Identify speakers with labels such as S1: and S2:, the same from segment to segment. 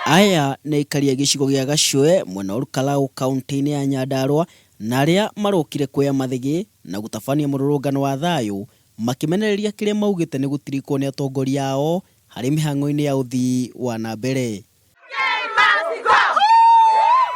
S1: Aya nĩ aikari a gĩcigo gĩa Gacwe mwena wa Kalau kaunti-inĩ ya Nyandarua na arĩa marokire kuoya mathigi na gũtabania mũrũrũngano wa thayũ makimenereria kĩrĩa maugĩte nĩ gũtirikwo nĩ atongoria ao harĩ mĩhang'o-inĩ ya ũthii wa na mbere.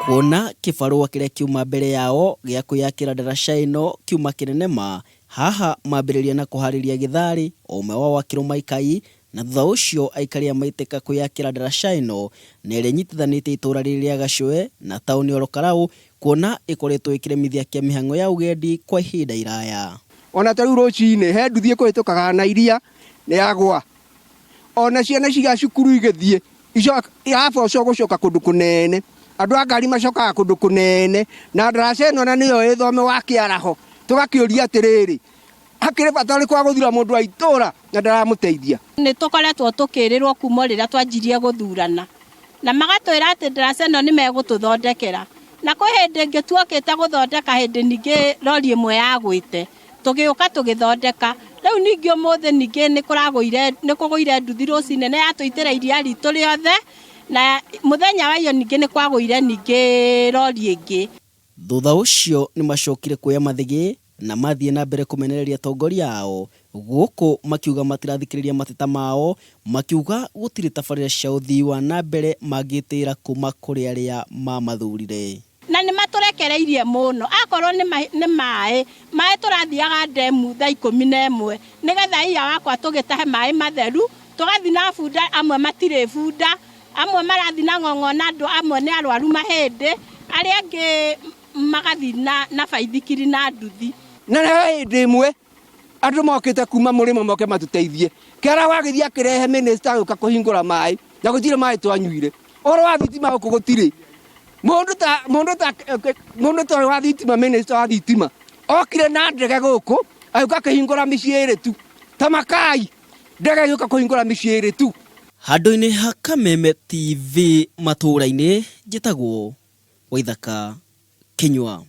S1: Kuona kĩbarũa kĩrĩa kiuma mbere yao gĩa kwĩyakĩra ndaraca ĩno kiuma kĩnenema, haha mambĩrĩria na kũharĩria gĩtharĩ o ũmwe wao akĩrũma ikai, na thutha ũcio aikari a maitĩka kwĩyakĩra ndaraca ĩno nĩ ĩrĩa nyitithanĩtie itũra rĩrĩ rĩa Gacwe na taũni ya Kalau, kuona ĩkoretwo ĩkĩremithia kĩa mĩhang'o ya ũgendi kwa ihinda iraya.
S2: Ona ta rĩu rũcinĩ he nduthi ĩkũhĩtũkaga na iria nĩ yagwa, ona ciana ciga cukuru igĩthiĩ iraboco gũcoka kũndũ kũnene, andũ a ngari macokaga kũndũ kũnene, na ndaraca ĩno na nĩyo ĩthome wa kĩaraho. Tũgakĩũria atĩrĩrĩ, hakĩrĩ bata ũrĩkũ wa gũthura mũndũ wa itũra na ndaramũteithia?
S3: Nĩ tũkoretwo tũkĩrĩrwo kuma rĩrĩa twanjirie gũthurana, na magatwĩra atĩ ndaraca ĩno nĩ megũtũthondekera, na kwĩ hĩndĩ ĩngĩ tuokĩte gũthondeka hĩndĩ ningĩ rori ĩmwe yagwĩte tũgĩũka tũgĩthondeka. Rĩu ningĩ ũmũthĩ ningĩ nĩ kũgũire nduthi rũcinĩ na yatũitĩra iria ritũ rĩothe, na mũthenya wa iyo ningĩ nĩ kwagũire ningĩ rori ĩngĩ.
S1: Thutha ũcio nĩ macokire kuoya mathigi na mathiĩ na mbere kũmenereria atongoria ao, gũkũ makiuga matirathikĩrĩria mateta mao, makiuga gũtirĩ tabarĩra cia ũthii wa na mbere mangĩtĩra kuma kũrĩ arĩa mamathurire.
S3: Na nĩ matũrekereirie mũno, akorwo nĩ maĩ tũrathiaga ndemu thaa 11 nĩgetha iya wakwa tũgĩtahe maĩ matheru, tũgathi na bunda, amwe matirĩ bunda, amwe marathi na ng'ong'o, andũ amwe nĩ arwaru mahĩndĩ, arĩa angĩ magathi na baithikiri na nduthi.
S2: Na hĩndĩ ĩmwe andũ mokĩte kuma mũrĩmo moke matũteithie, kĩara wagĩthiĩ akĩrehe minister gũka kũhingũra maĩ na gũtirĩ maĩ twanyuire. Ũhoro wa thitima gũkũ gũtirĩ. Mũndũ ta wa thitima, minister wa thitima okire na ndege gũkũ agĩũka kũhingũra mĩciĩ ĩrĩ tu. Tamakai ndege gũka kũhingũra mĩciĩ ĩrĩ tu.
S1: Handũ-inĩ ha Kameme TV matũra-inĩ, njĩtagwo Waithaka Kinyua.